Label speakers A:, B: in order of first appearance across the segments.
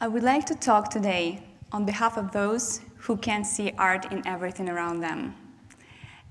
A: I would like to talk today on behalf of those who can see art in everything around them.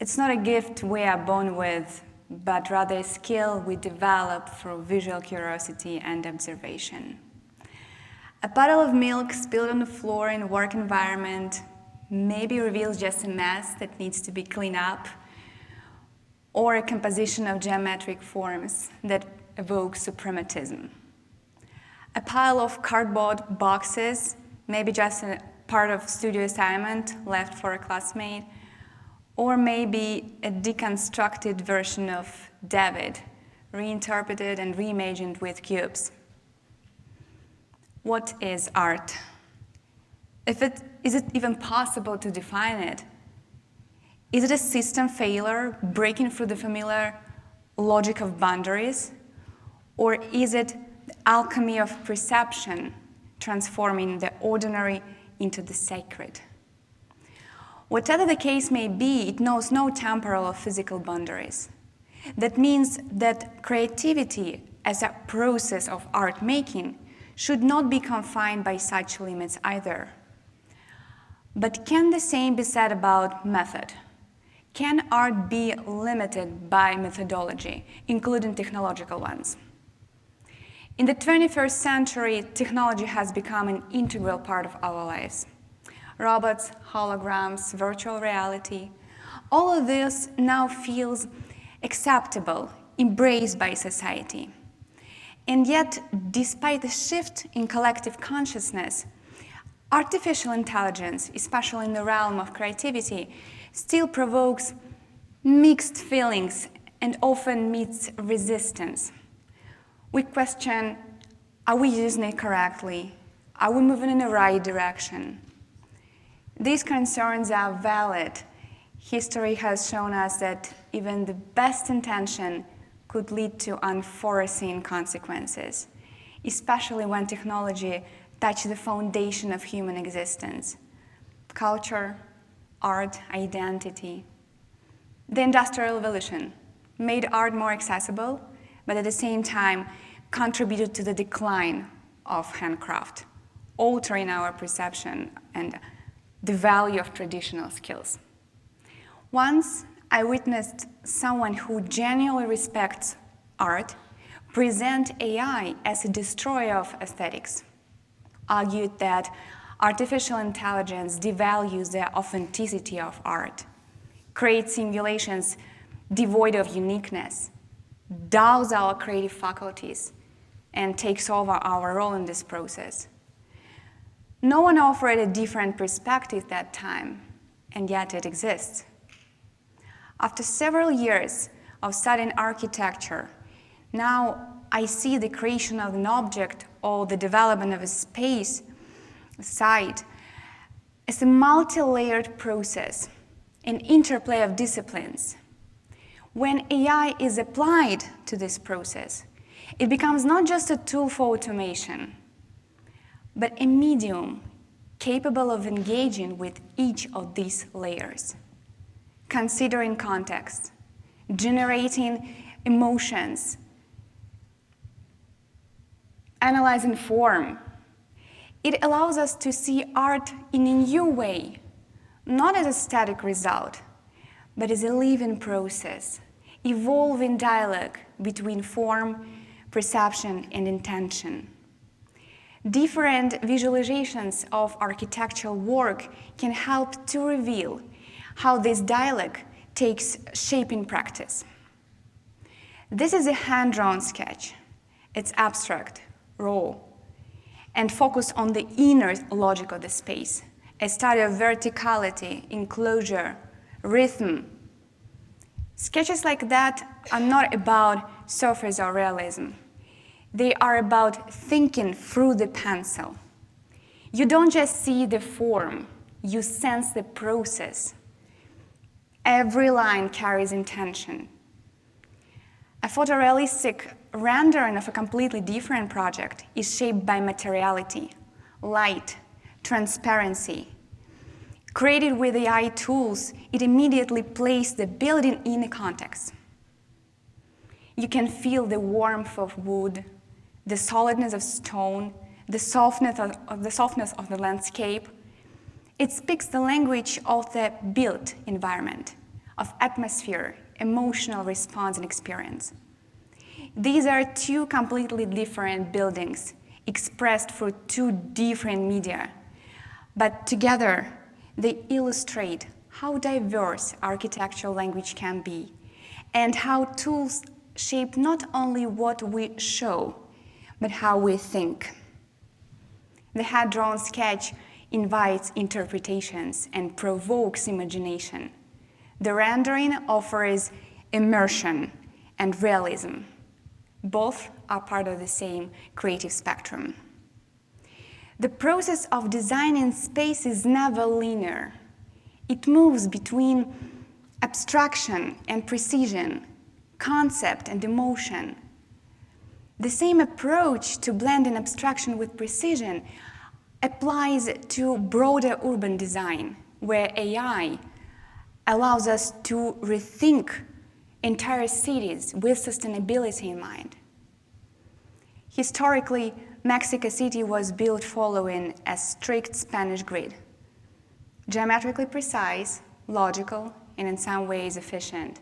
A: It's not a gift we are born with, but rather a skill we develop through visual curiosity and observation. A puddle of milk spilled on the floor in a work environment maybe reveals just a mess that needs to be cleaned up, or a composition of geometric forms that evokes suprematism. A pile of cardboard boxes, maybe just a part of studio assignment left for a classmate, or maybe a deconstructed version of David, reinterpreted and reimagined with cubes. What is art? Is it even possible to define it? Is it a system failure breaking through the familiar logic of boundaries? Or is it the alchemy of perception transforming the ordinary into the sacred? Whatever the case may be, it knows no temporal or physical boundaries. That means that creativity as a process of art making should not be confined by such limits either. But can the same be said about method? Can art be limited by methodology, including technological ones? In the 21st century, technology has become an integral part of our lives. Robots, holograms, virtual reality, all of this now feels acceptable, embraced by society. And yet, despite the shift in collective consciousness, artificial intelligence, especially in the realm of creativity, still provokes mixed feelings and often meets resistance. We question, are we using it correctly? Are we moving in the right direction? These concerns are valid. History has shown us that even the best intention could lead to unforeseen consequences, especially when technology touches the foundation of human existence: culture, art, identity. The Industrial Revolution made art more accessible, but at the same time contributed to the decline of handcraft, altering our perception and the value of traditional skills. Once I witnessed someone who genuinely respects art present AI as a destroyer of aesthetics, argued that artificial intelligence devalues the authenticity of art, creates simulations devoid of uniqueness, dulls our creative faculties, and takes over our role in this process. No one offered a different perspective at that time, and yet it exists. After several years of studying architecture, now I see the creation of an object or the development of a space, a site, as a multi-layered process, an interplay of disciplines. When AI is applied to this process, it becomes not just a tool for automation, but a medium capable of engaging with each of these layers, considering context, generating emotions, analyzing form. It allows us to see art in a new way, not as a static result, but as a living process, evolving dialogue between form, perception, and intention. Different visualizations of architectural work can help to reveal how this dialogue takes shape in practice. This is a hand-drawn sketch. It's abstract, raw, and focused on the inner logic of the space, a study of verticality, enclosure, rhythm. Sketches like that are not about surface or realism. They are about thinking through the pencil. You don't just see the form, you sense the process. Every line carries intention. A photorealistic rendering of a completely different project is shaped by materiality, light, transparency. Created with AI tools, it immediately places the building in a context. You can feel the warmth of wood, the solidness of stone, the softness of the landscape. It speaks the language of the built environment, of atmosphere, emotional response and experience. These are two completely different buildings expressed through two different media, but together they illustrate how diverse architectural language can be and how tools shape not only what we show, but how we think. The hand-drawn sketch invites interpretations and provokes imagination. The rendering offers immersion and realism. Both are part of the same creative spectrum. The process of designing space is never linear. It moves between abstraction and precision, concept and emotion. The same approach to blending abstraction with precision applies to broader urban design, where AI allows us to rethink entire cities with sustainability in mind. Historically, Mexico City was built following a strict Spanish grid, geometrically precise, logical, and in some ways efficient.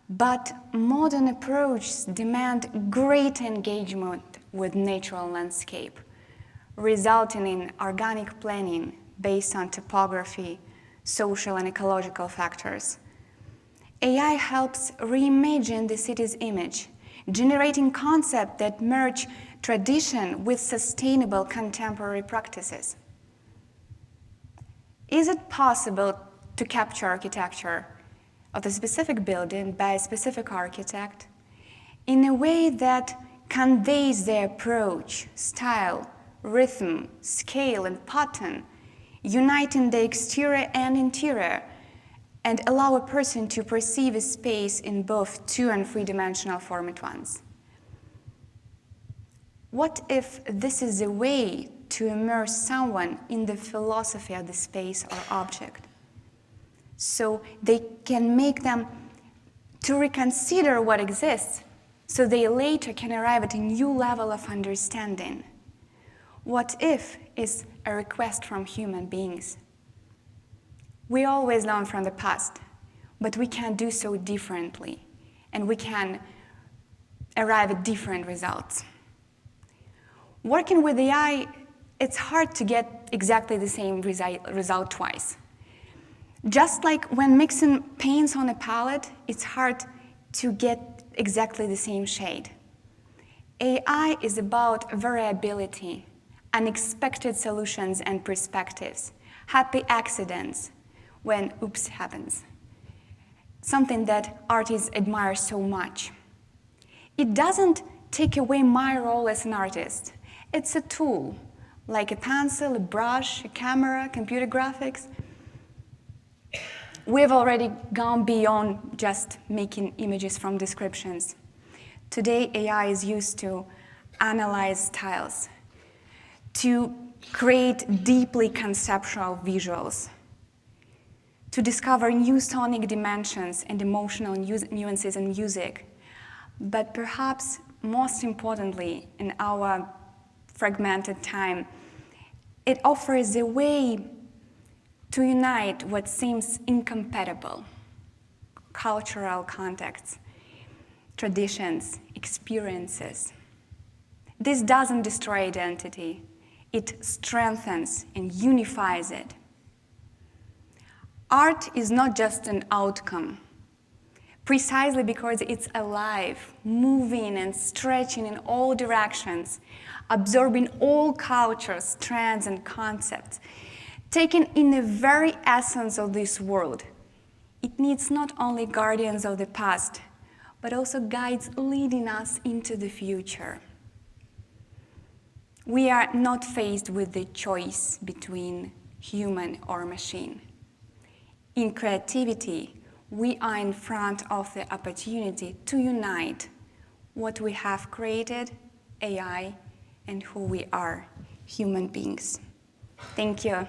A: But modern approaches demand greater engagement with natural landscape, resulting in organic planning based on topography, social and ecological factors. AI helps reimagine the city's image, generating concepts that merge tradition with sustainable contemporary practices. Is it possible to capture architecture of a specific building by a specific architect in a way that conveys their approach, style, rhythm, scale, and pattern, uniting the exterior and interior, and allow a person to perceive a space in both two- and three-dimensional form at once? What if this is a way to immerse someone in the philosophy of the space or object, so they can make them to reconsider what exists, so they later can arrive at a new level of understanding? What if is a request from human beings. We always learn from the past, but we can do so differently, and we can arrive at different results. Working with AI, it's hard to get exactly the same result twice. Just like when mixing paints on a palette, it's hard to get exactly the same shade. AI is about variability, unexpected solutions and perspectives, happy accidents when oops happens, something that artists admire so much. It doesn't take away my role as an artist. It's a tool, like a pencil, a brush, a camera, computer graphics. We've already gone beyond just making images from descriptions. Today, AI is used to analyze styles, to create deeply conceptual visuals, to discover new sonic dimensions and emotional nuances in music. But perhaps most importantly, in our fragmented time, it offers a way to unite what seems incompatible: cultural contexts, traditions, experiences. This doesn't destroy identity. It strengthens and unifies it. Art is not just an outcome, precisely because it's alive, moving and stretching in all directions, absorbing all cultures, trends, and concepts, taken in the very essence of this world. It needs not only guardians of the past, but also guides leading us into the future. We are not faced with the choice between human or machine. In creativity, we are in front of the opportunity to unite what we have created, AI, and who we are, human beings. Thank you.